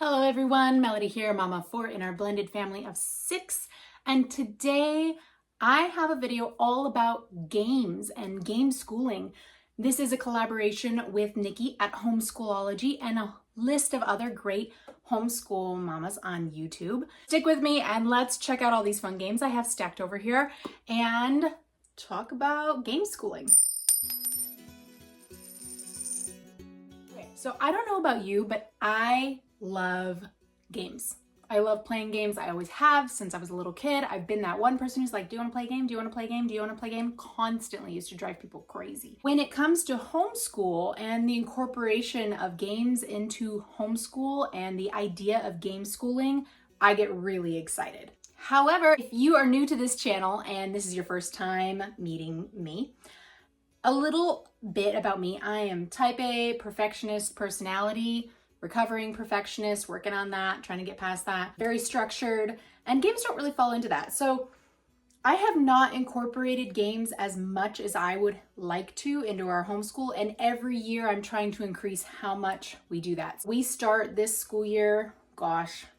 Hello everyone, Melody here, Mama 4 in our blended family of 6. And today I have a video all about games and game schooling. This is a collaboration with Nikki at Homeschoolology and a list of other great homeschool mamas on YouTube. Stick with me and let's check out all these fun games I have stacked over here and talk about game schooling. Okay, so I don't know about you, but I love games. I love playing games. I always have since I was a little kid. I've been that one person who's like, do you want to play a game? Do you want to play a game? Do you want to play a game? Constantly used to drive people crazy. When it comes to homeschool and the incorporation of games into homeschool and the idea of game schooling, I get really excited. However, if you are new to this channel and this is your first time meeting me, a little bit about me. I am type A, perfectionist personality, recovering perfectionist, working on that, trying to get past that. Very structured, and games don't really fall into that. So I have not incorporated games as much as I would like to into our homeschool, and every year I'm trying to increase how much we do that. We start this school year,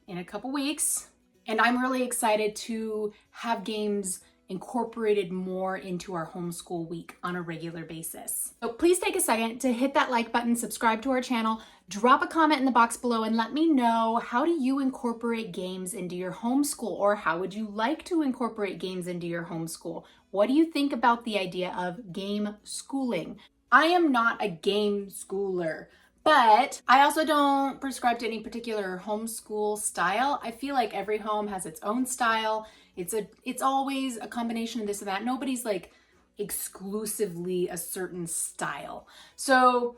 in a couple weeks, and I'm really excited to have games incorporated more into our homeschool week on a regular basis. So please take a second to hit that like button, subscribe to our channel, drop a comment in the box below and let me know, how do you incorporate games into your homeschool, or how would you like to incorporate games into your homeschool? What do you think about the idea of game schooling? I am not a game schooler, but I also don't prescribe to any particular homeschool style. I feel like every home has its own style. It's always a combination of this and that. Nobody's like exclusively a certain style. So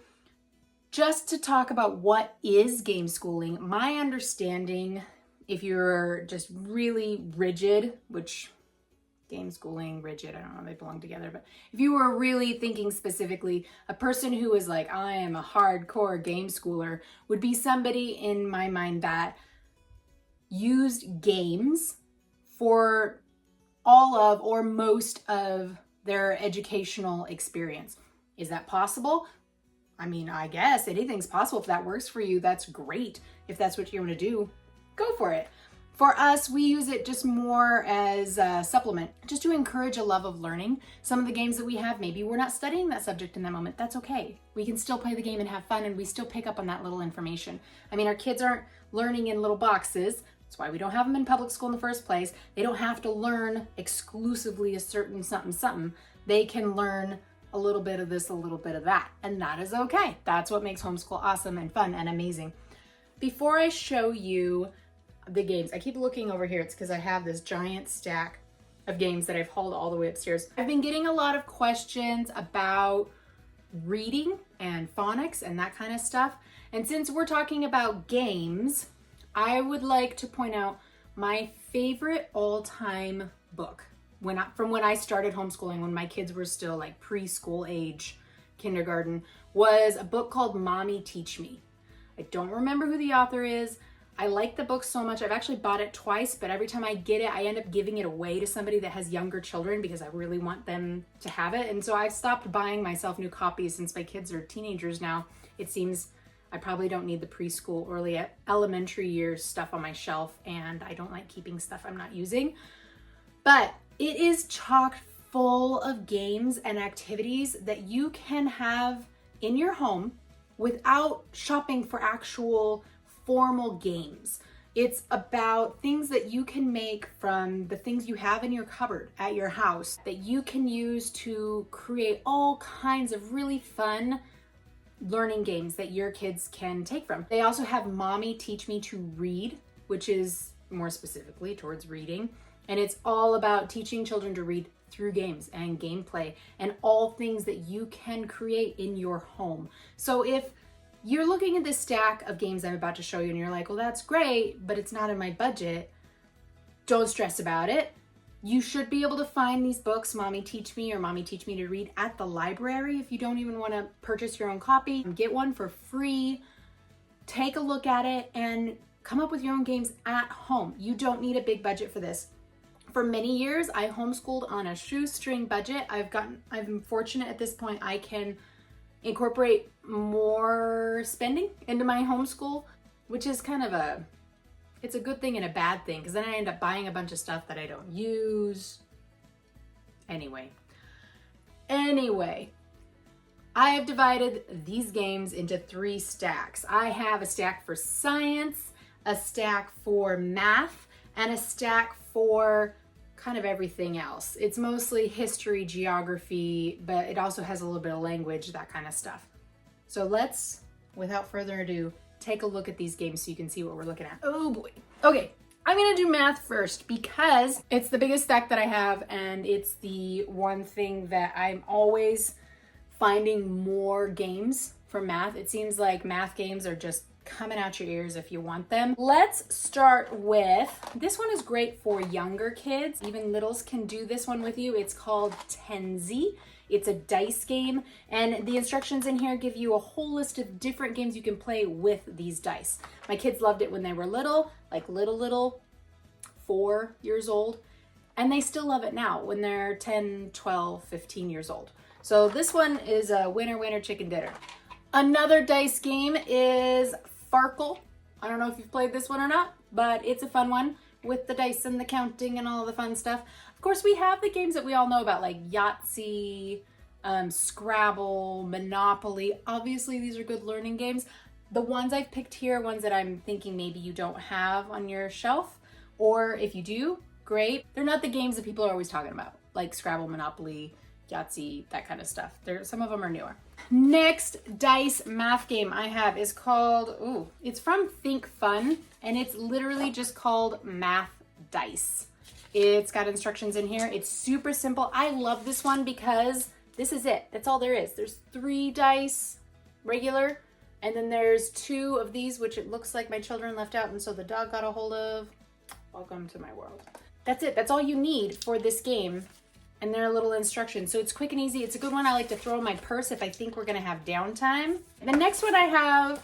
just to talk about what is game schooling, my understanding, if you're just really rigid, which game schooling, rigid, I don't know, they belong together, but if you were really thinking specifically, a person who is like, I am a hardcore game schooler, would be somebody in my mind that used games for all of or most of their educational experience. Is that possible? I mean, I guess anything's possible. If that works for you, that's great. If that's what you want to do, go for it. For us, we use it just more as a supplement, just to encourage a love of learning. Some of the games that we have, maybe we're not studying that subject in that moment. That's okay. We can still play the game and have fun, and we still pick up on that little information. I mean, our kids aren't learning in little boxes. That's why we don't have them in public school in the first place. They don't have to learn exclusively a certain something. They can learn a little bit of this, a little bit of that, and that is okay. That's what makes homeschool awesome and fun and amazing. Before I show you the games, I keep looking over here. It's because I have this giant stack of games that I've hauled all the way upstairs. I've been getting a lot of questions about reading and phonics and that kind of stuff. And since we're talking about games, I would like to point out my favorite all-time book from when I started homeschooling, when my kids were still like preschool age, kindergarten, was a book called Mommy Teach Me. I don't remember who the author is. I like the book so much. I've actually bought it twice, but every time I get it, I end up giving it away to somebody that has younger children because I really want them to have it. And so I've stopped buying myself new copies since my kids are teenagers now. It seems I probably don't need the preschool or elementary years stuff on my shelf, and I don't like keeping stuff I'm not using. But it is chock full of games and activities that you can have in your home without shopping for actual formal games. It's about things that you can make from the things you have in your cupboard at your house that you can use to create all kinds of really fun learning games that your kids can take from. They also have Mommy Teach Me to Read, which is more specifically towards reading. And it's all about teaching children to read through games and gameplay and all things that you can create in your home. So if you're looking at this stack of games I'm about to show you and you're like, well, that's great, but it's not in my budget, don't stress about it. You should be able to find these books, Mommy Teach Me or Mommy Teach Me to Read, at the library. If you don't even want to purchase your own copy, get one for free. Take a look at it and come up with your own games at home. You don't need a big budget for this. For many years, I homeschooled on a shoestring budget. I'm fortunate at this point I can incorporate more spending into my homeschool which is kind of it's a good thing and a bad thing, because then I end up buying a bunch of stuff that I don't use. Anyway, I have divided these games into 3 stacks. I have a stack for science, a stack for math, and a stack for kind of everything else. It's mostly history, geography, but it also has a little bit of language, that kind of stuff. So let's, without further ado, take a look at these games so you can see what we're looking at. Oh boy. Okay, I'm gonna do math first because it's the biggest stack that I have, and it's the one thing that I'm always finding more games for math. It seems like math games are just coming out your ears if you want them. Let's start with, this one is great for younger kids. Even littles can do this one with you. It's called Tenzi. It's a dice game, and the instructions in here give you a whole list of different games you can play with these dice. My kids loved it when they were little, like little, 4 years old, and they still love it now when they're 10, 12, 15 years old. So this one is a winner, chicken dinner. Another dice game is Farkle. I don't know if you've played this one or not, but it's a fun one with the dice and the counting and all the fun stuff. Of course, we have the games that we all know about, like Yahtzee, Scrabble, Monopoly. Obviously, these are good learning games. The ones I've picked here are ones that I'm thinking maybe you don't have on your shelf, or if you do, great. They're not the games that people are always talking about, like Scrabble, Monopoly, Yahtzee, that kind of stuff. Some of them are newer. Next dice math game I have is called, it's from Think Fun, and it's literally just called Math Dice. It's got instructions in here. It's super simple. I love this one because this is it. That's all there is. There's 3 dice, regular, and then there's 2 of these, which it looks like my children left out, and so the dog got a hold of. Welcome to my world. That's it. That's all you need for this game. And they're a little instructions. So it's quick and easy. It's a good one I like to throw in my purse if I think we're gonna have downtime. The next one I have,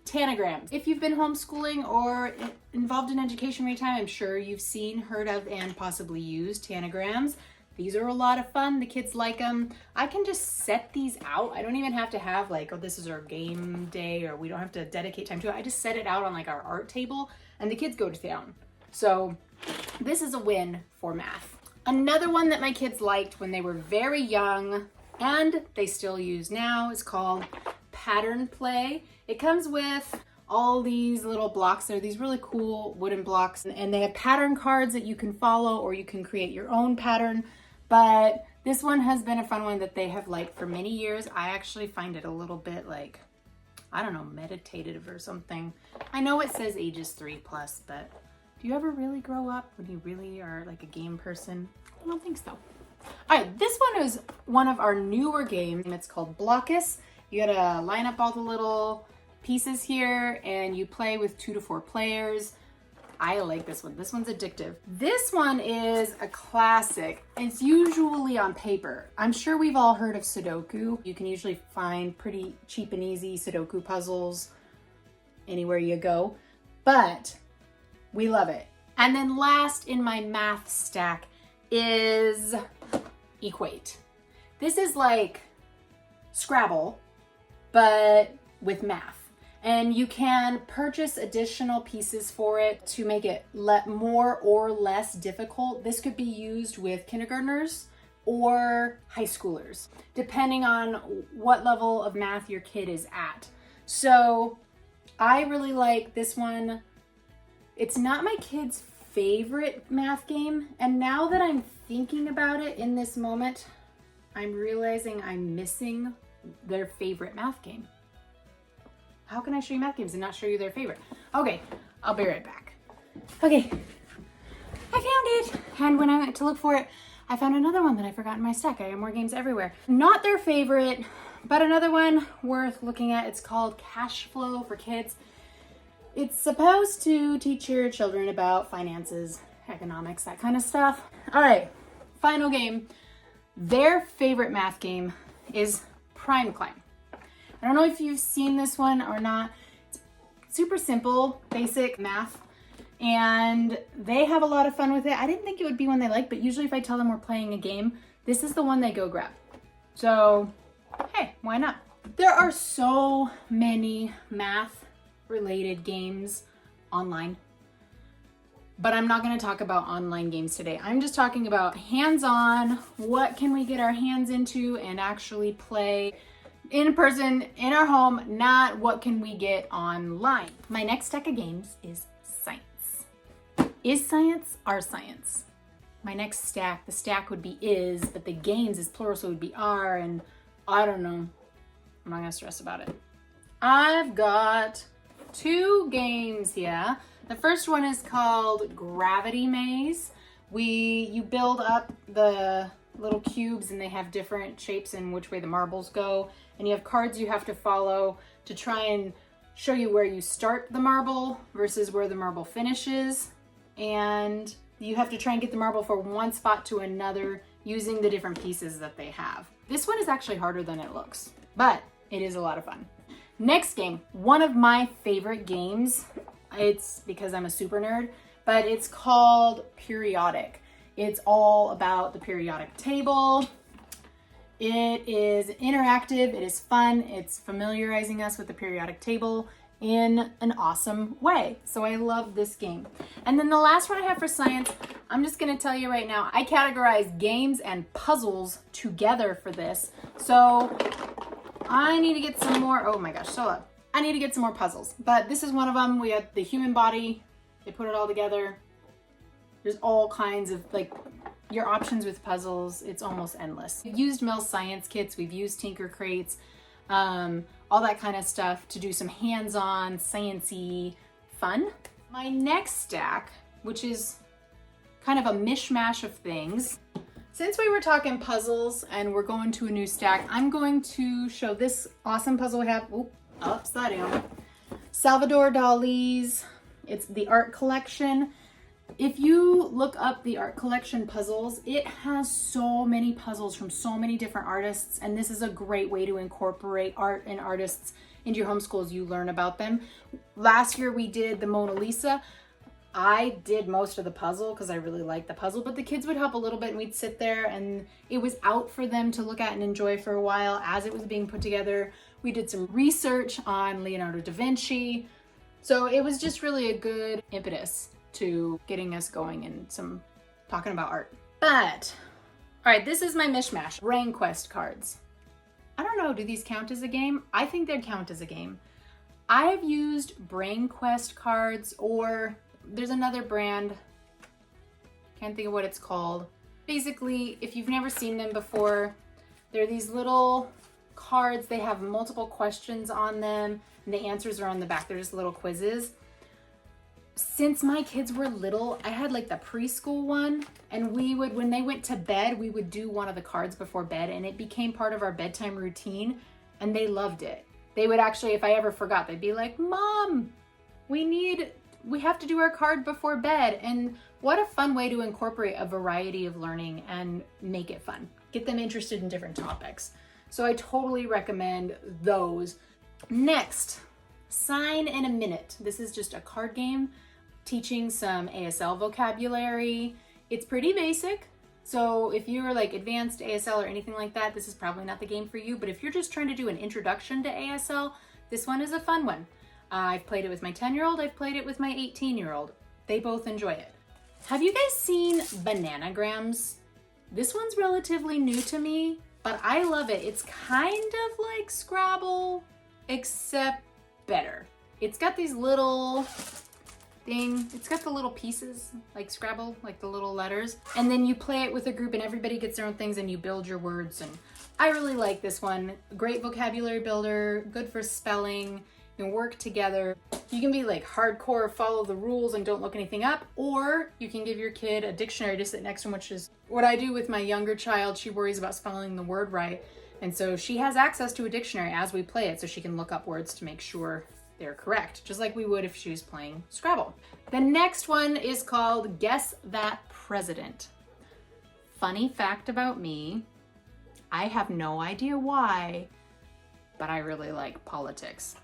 Tanagrams. If you've been homeschooling or involved in education any time, I'm sure you've seen, heard of, and possibly used Tanagrams. These are a lot of fun. The kids like them. I can just set these out. I don't even have to have like, oh, this is our game day, or we don't have to dedicate time to it. I just set it out on like our art table and the kids go to town. So this is a win for math. Another one that my kids liked when they were very young, and they still use now, is called Pattern Play. It comes with all these little blocks. They're these really cool wooden blocks, and they have pattern cards that you can follow, or you can create your own pattern. But this one has been a fun one that they have liked for many years. I actually find it a little bit like, I don't know, meditative or something. I know it says ages 3+, but do you ever really grow up when you really are like a game person? I don't think so. All right, this one is one of our newer games. It's called Blockus. You gotta line up all the little pieces here and you play with 2 to 4 players. I like this one. This one's addictive. This one is a classic. It's usually on paper. I'm sure we've all heard of Sudoku. You can usually find pretty cheap and easy Sudoku puzzles anywhere you go, but we love it. And then last in my math stack is Equate. This is like Scrabble, but with math. And you can purchase additional pieces for it to make it more or less difficult. This could be used with kindergartners or high schoolers, depending on what level of math your kid is at. So I really like this one. It's not my kid's favorite math game, and now that I'm thinking about it in this moment, I'm realizing I'm missing their favorite math game. How can I show you math games and not show you their favorite? Okay, I'll be right back. Okay, I found it, and when I went to look for it, I found another one that I forgot in my stack. I have more games everywhere. Not their favorite, but another one worth looking at. It's called Cash Flow for Kids. It's supposed to teach your children about finances, economics, that kind of stuff. All right, final game. Their favorite math game is Prime Climb. I don't know if you've seen this one or not. It's super simple, basic math, and they have a lot of fun with it. I didn't think it would be one they like, but usually if I tell them we're playing a game, this is the one they go grab. So, hey, why not? There are so many math related games online. But I'm not going to talk about online games today. I'm just talking about hands-on, what can we get our hands into and actually play in person, in our home, not what can we get online. My next stack of games is science. Is science our science? My next stack, the stack would be is, but the games is plural, so it would be are, and I don't know. I'm not gonna stress about it. I've got 2 games here. The first one is called Gravity Maze. You build up the little cubes and they have different shapes and which way the marbles go. And you have cards you have to follow to try and show you where you start the marble versus where the marble finishes. And you have to try and get the marble from one spot to another using the different pieces that they have. This one is actually harder than it looks, but it is a lot of fun. Next game, one of my favorite games. It's because I'm a super nerd, but it's called Periodic. It's all about the periodic table. It is interactive, it is fun, it's familiarizing us with the periodic table in an awesome way. So I love this game. And then the last one I have for science, I'm just gonna tell you right now, I categorize games and puzzles together for this. So I need to get some more, oh my gosh, so up. I need to get some more puzzles, but this is one of them. We had the human body, they put it all together. There's all kinds of your options with puzzles. It's almost endless. We've used Mill Science Kits, we've used Tinker Crates, all that kind of stuff to do some hands-on, science-y fun. My next stack, which is kind of a mishmash of things. Since we were talking puzzles and we're going to a new stack, I'm going to show this awesome puzzle we have. Oop, upside down. Salvador Dali's, it's the art collection. If you look up the art collection puzzles, it has so many puzzles from so many different artists, and this is a great way to incorporate art and artists into your homeschool as you learn about them. Last year we did the Mona Lisa. I did most of the puzzle because I really liked the puzzle, but the kids would help a little bit and we'd sit there and it was out for them to look at and enjoy for a while as it was being put together. We did some research on Leonardo da Vinci. So it was just really a good impetus to getting us going and some talking about art. But, all right, this is my mishmash. Brain Quest cards. I don't know, do these count as a game? I think they'd count as a game. I've used Brain Quest cards, or there's another brand, can't think of what it's called. Basically, if you've never seen them before, they're these little cards. They have multiple questions on them and the answers are on the back. They're just little quizzes. Since my kids were little, I had the preschool one, and we would, when they went to bed, we would do one of the cards before bed, and it became part of our bedtime routine, and they loved it. They would actually, if I ever forgot, they'd be like, Mom, we have to do our card before bed. And what a fun way to incorporate a variety of learning and make it fun. Get them interested in different topics. So I totally recommend those. Next, Sign in a Minute. This is just a card game teaching some ASL vocabulary. It's pretty basic. So if you're advanced ASL or anything like that, this is probably not the game for you. But if you're just trying to do an introduction to ASL, this one is a fun one. I've played it with my 10-year-old. I've played it with my 18-year-old. They both enjoy it. Have you guys seen Bananagrams? This one's relatively new to me, but I love it. It's kind of like Scrabble, except better. It's got these little it's got the little pieces like Scrabble, like the little letters, and then you play it with a group and everybody gets their own things and you build your words. And I really like this one. Great vocabulary builder, good for spelling. You can work together. You can be hardcore, follow the rules and don't look anything up, or you can give your kid a dictionary to sit next to them, which is what I do with my younger child. She worries about spelling the word right, and so she has access to a dictionary as we play it, so she can look up words to make sure they're correct, just like we would if she was playing Scrabble. The next one is called Guess That President. Funny fact about me, I have no idea why, but I really like politics.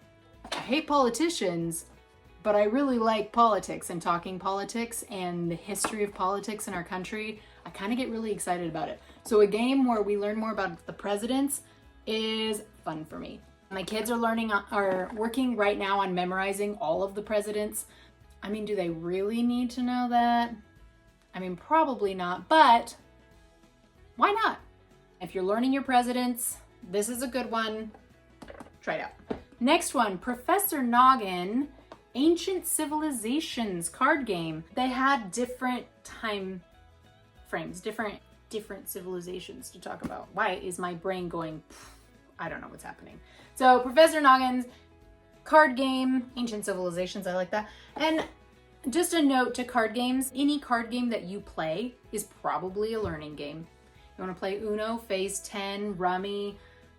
I hate politicians, but I really like politics and talking politics and the history of politics in our country. I kind of get really excited about it. So a game where we learn more about the presidents is fun for me. My kids are working right now on memorizing all of the presidents. I mean, do they really need to know that? I mean, probably not, but why not? If you're learning your presidents, this is a good one. Try it out. Next one, Professor Noggin, Ancient Civilizations card game. They had different time frames, different civilizations to talk about. Why is my brain going, I don't know what's happening. So Professor Noggin's card game, Ancient Civilizations, I like that. And just a note to card games, any card game that you play is probably a learning game. You want to play Uno, Phase 10, Rummy,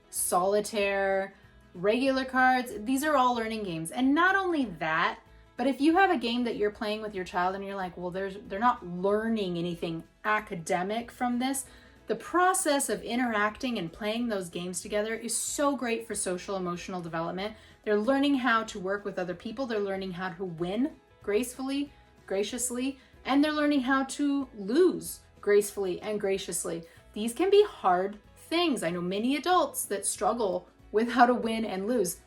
Solitaire, regular cards, these are all learning games. And not only that, but if you have a game that you're playing with your child and you're like, well, they're not learning anything academic from this, the process of interacting and playing those games together is so great for social emotional development. They're learning how to work with other people. They're learning how to win gracefully, graciously, and they're learning how to lose gracefully and graciously. These can be hard things. I know many adults that struggle with how to win and lose.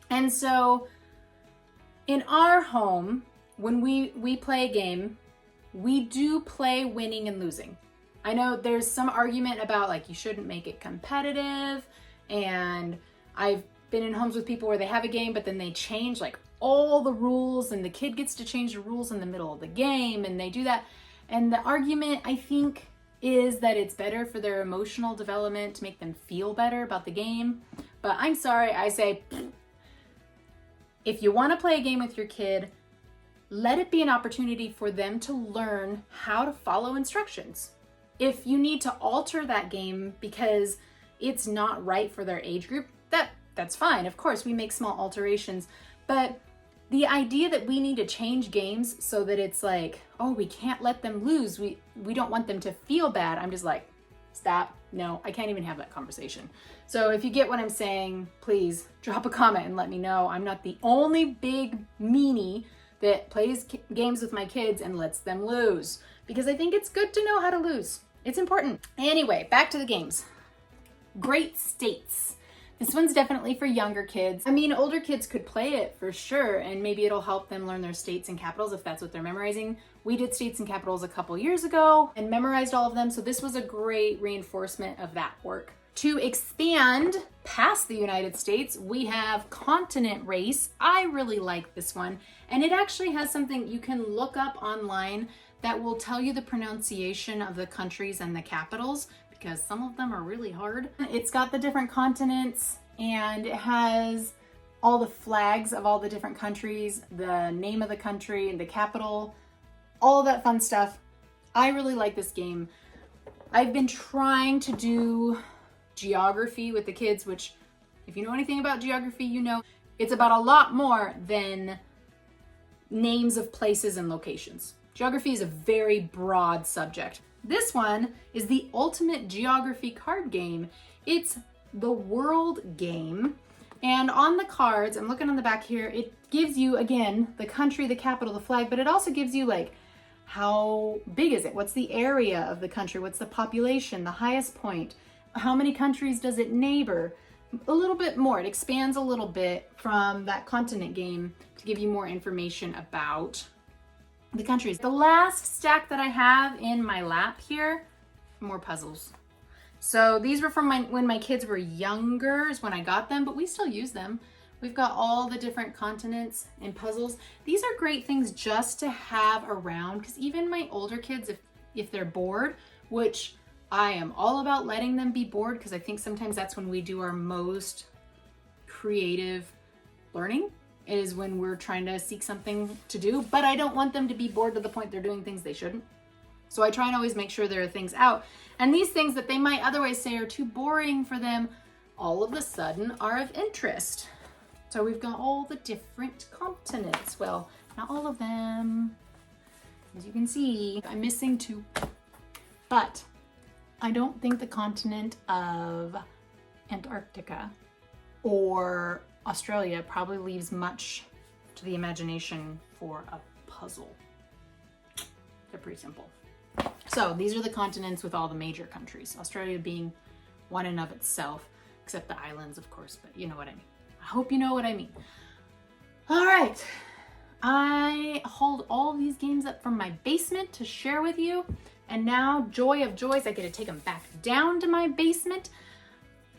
And so in our home, when we play a game, we do play winning and losing. I know there's some argument about like you shouldn't make it competitive, and I've been in homes with people where they have a game but then they change like all the rules and the kid gets to change the rules in the middle of the game and they do that. And the argument, I think, is that it's better for their emotional development to make them feel better about the game. But I'm sorry, I say, if you want to play a game with your kid, let it be an opportunity for them to learn how to follow instructions. If you need to alter that game because it's not right for their age group, that's fine. Of course, we make small alterations, but the idea that we need to change games so that it's like, oh, we can't let them lose. We don't want them to feel bad. I'm just like, stop. No, I can't even have that conversation. So if you get what I'm saying, please drop a comment and let me know. I'm not the only big meanie that plays games with my kids and lets them lose, because I think it's good to know how to lose. It's important. Anyway, back to the games. Great States. This one's definitely for younger kids. I mean, older kids could play it for sure, and maybe it'll help them learn their states and capitals if that's what they're memorizing. We did states and capitals a couple years ago and memorized all of them, so this was a great reinforcement of that work. To expand past the United States, we have Continent Race. I really like this one, and it actually has something you can look up online that will tell you the pronunciation of the countries and the capitals, because some of them are really hard. It's got the different continents and it has all the flags of all the different countries, the name of the country, the capital, all of that fun stuff. I really like this game. I've been trying to do geography with the kids, which if you know anything about geography, you know it's about a lot more than names of places and locations. Geography is a very broad subject. This one is the ultimate geography card game. It's the world game. And on the cards, I'm looking on the back here, it gives you, again, the country, the capital, the flag, but it also gives you like, how big is it? What's the area of the country? What's the population, the highest point? How many countries does it neighbor? A little bit more. It expands a little bit from that continent game to give you more information about the countries. The last stack that I have in my lap here, more puzzles. So these were from when my kids were younger is when I got them, but we still use them. We've got all the different continents and puzzles. These are great things just to have around, because even my older kids, if they're bored, which I am all about letting them be bored, because I think sometimes that's when we do our most creative learning, is when we're trying to seek something to do, but I don't want them to be bored to the point they're doing things they shouldn't. So I try and always make sure there are things out. And these things that they might otherwise say are too boring for them, all of a sudden are of interest. So we've got all the different continents. Well, not all of them. As you can see, I'm missing two. But I don't think the continent of Antarctica or Australia probably leaves much to the imagination for a puzzle. They're pretty simple. So these are the continents with all the major countries, Australia being one in of itself, except the islands, of course, but you know what I mean. I hope you know what I mean. All right. I hauled all these games up from my basement to share with you. And now, joy of joys, I get to take them back down to my basement.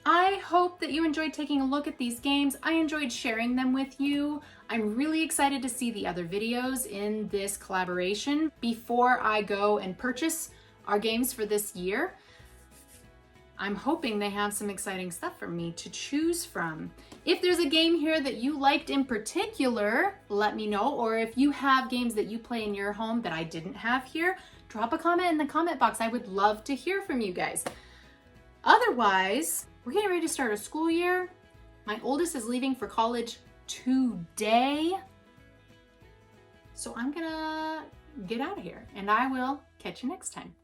I hope that you enjoyed taking a look at these games. I enjoyed sharing them with you. I'm really excited to see the other videos in this collaboration before I go and purchase our games for this year. I'm hoping they have some exciting stuff for me to choose from. If there's a game here that you liked in particular, let me know. Or if you have games that you play in your home that I didn't have here, drop a comment in the comment box. I would love to hear from you guys. Otherwise, we're getting ready to start a school year. My oldest is leaving for college today. So I'm gonna get out of here and I will catch you next time.